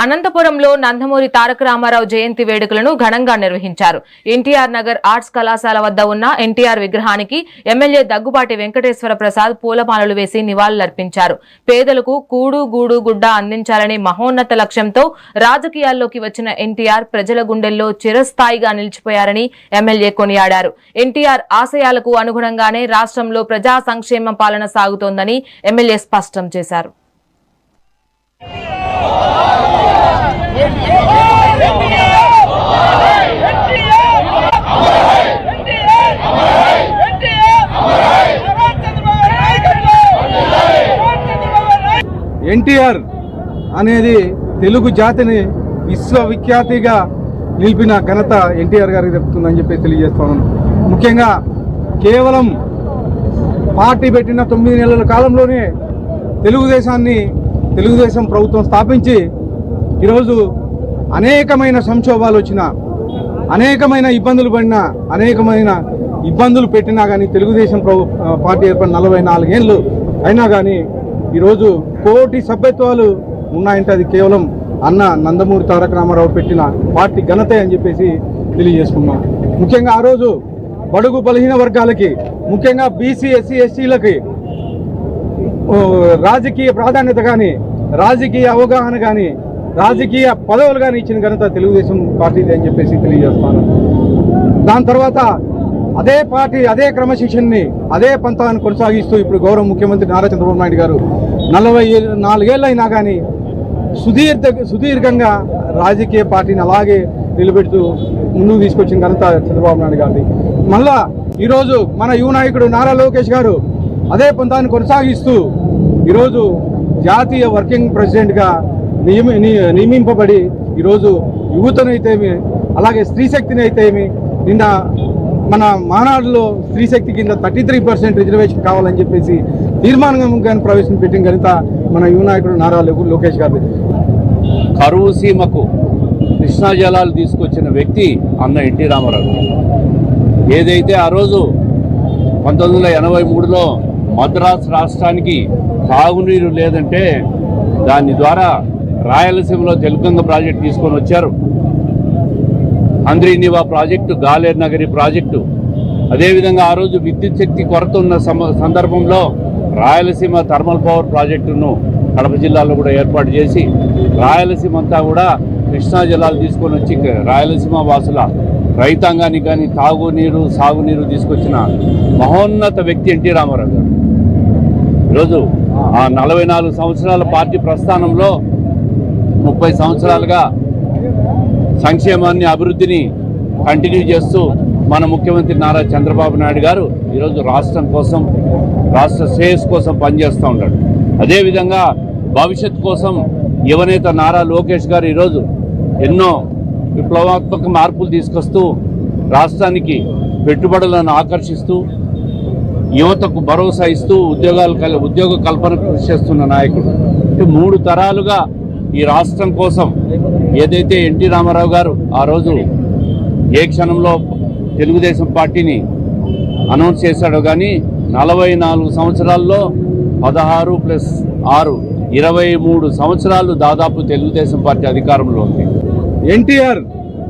అనంతపురంలో నందమూరి తారక రామారావు జయంతి వేడుకలను ఘనంగా నిర్వహించారు. ఎన్టీఆర్ నగర్ ఆర్ట్స్ కళాశాల వద్ద ఉన్న ఎన్టీఆర్ విగ్రహానికి ఎమ్మెల్యే దగ్గుబాటి వెంకటేశ్వర ప్రసాద్ పూలమాలలు వేసి నివాళులర్పించారు. పేదలకు కూడు గూడు గుడ్డ అందించాలనే మహోన్నత లక్ష్యంతో రాజకీయాల్లోకి వచ్చిన ఎన్టీఆర్ ప్రజల గుండెల్లో చిరస్థాయిగా నిలిచిపోయారని ఎమ్మెల్యే కొనియాడారు. ఎన్టీఆర్ ఆశయాలకు అనుగుణంగానే రాష్ట్రంలో ప్రజా సంక్షేమ పాలన సాగుతోందని ఎమ్మెల్యే స్పష్టం చేశారు. ఎన్టీఆర్ అనేది తెలుగు జాతిని విశ్వవిఖ్యాతిగా నిలిపిన ఘనత ఎన్టీఆర్ గారికి దక్కుతుందని చెప్పి తెలియజేస్తున్నాను. ముఖ్యంగా కేవలం పార్టీ పెట్టిన 9 నెలల కాలంలోనే తెలుగుదేశం ప్రభుత్వం స్థాపించి ఈరోజు అనేకమైన సంక్షోభాలు వచ్చినా, అనేకమైన ఇబ్బందులు పడినా, అనేకమైన ఇబ్బందులు పెట్టినా కానీ తెలుగుదేశం పార్టీ ఏర్పడిన 44 ఏళ్ళు అయినా కానీ ఈరోజు కోటి సభ్యత్వాలు ఉన్నాయంటే అది కేవలం అన్న నందమూరి తారక రామారావు పెట్టిన పార్టీ ఘనతే అని చెప్పేసి తెలియజేసుకున్నాం. ముఖ్యంగా ఆ రోజు బడుగు బలహీన వర్గాలకి, ముఖ్యంగా బీసీ ఎస్సీ ఎస్టీలకి రాజకీయ ప్రాధాన్యత కానీ, రాజకీయ అవగాహన కానీ, రాజకీయ పదవులు కానీ ఇచ్చిన ఘనత తెలుగుదేశం పార్టీది అని చెప్పేసి తెలియజేస్తాను. దాని తర్వాత అదే పార్టీ అదే క్రమశిక్షణని అదే పంతాన్ని కొనసాగిస్తూ ఇప్పుడు గౌరవ ముఖ్యమంత్రి నారా చంద్రబాబు నాయుడు గారు 44 ఏళ్ళు అయినా కానీ సుదీర్ఘంగా రాజకీయ పార్టీని అలాగే నిలబెడుతూ ముందుకు తీసుకొచ్చిన ఘనత చంద్రబాబు నాయుడు గారిది. మళ్ళా ఈరోజు మన యువ నాయకుడు నారా లోకేష్ గారు అదే పంతాన్ని కొనసాగిస్తూ ఈరోజు జాతీయ వర్కింగ్ ప్రెసిడెంట్గా నియమింపబడి ఈరోజు యువతనైతేమి, అలాగే స్త్రీశక్తిని అయితేమి, నిన్న మన మానాడులో స్త్రీశక్తి కింద 33% రిజర్వేషన్ కావాలని చెప్పేసి తీర్మానంగా ప్రవేశపెట్టిన ఘనత మన యువ నాయకుడు నారా లోకేష్ గారు. కరువు సీమకు కృష్ణా జలాలు తీసుకొచ్చిన వ్యక్తి అన్న ఎన్టీ రామారావు. ఏదైతే ఆ రోజు 1983లో మద్రాసు రాష్ట్రానికి తాగునీరు లేదంటే దాని ద్వారా రాయలసీమలో తెలుగంగ ప్రాజెక్టు తీసుకొని వచ్చారు. హంద్రీనివా ప్రాజెక్టు, గాలేరు నగరి ప్రాజెక్టు, అదేవిధంగా ఆ రోజు విద్యుత్ శక్తి కొరత ఉన్న సందర్భంలో రాయలసీమ థర్మల్ పవర్ ప్రాజెక్టును కడప జిల్లాలో కూడా ఏర్పాటు చేసి రాయలసీమ అంతా కూడా కృష్ణా జలాలు తీసుకొని వచ్చి రాయలసీమ వాసుల రైతాంగానికి కానీ తాగునీరు సాగునీరు తీసుకొచ్చిన మహోన్నత వ్యక్తి ఎన్టీ రామారావు గారు. ఈరోజు ఆ 44 సంవత్సరాల పార్టీ ప్రస్థానంలో 30 సంవత్సరాలుగా సంక్షేమాన్ని, అభివృద్ధిని కంటిన్యూ చేస్తూ మన ముఖ్యమంత్రి నారా చంద్రబాబు నాయుడు గారు ఈరోజు రాష్ట్రం కోసం, రాష్ట్ర శ్రేయస్సు కోసం పనిచేస్తూ ఉంటాడు. అదేవిధంగా భవిష్యత్ కోసం యువనేత నారా లోకేష్ గారు ఈరోజు ఎన్నో విప్లవాత్మక మార్పులు తీసుకొస్తూ రాష్ట్రానికి పెట్టుబడులను ఆకర్షిస్తూ యువతకు భరోసా ఇస్తూ ఉద్యోగ కల్పన కృషి చేస్తున్న నాయకుడు. 3 తరాలుగా ఈ రాష్ట్రం కోసం ఏదైతే ఎన్టీ రామారావు గారు ఆ రోజు ఏ క్షణంలో తెలుగుదేశం పార్టీని అనౌన్స్ చేశాడో కానీ 44 సంవత్సరాల్లో 16 + 6 23 సంవత్సరాలు దాదాపు తెలుగుదేశం పార్టీ అధికారంలో ఉంది. ఎన్టీఆర్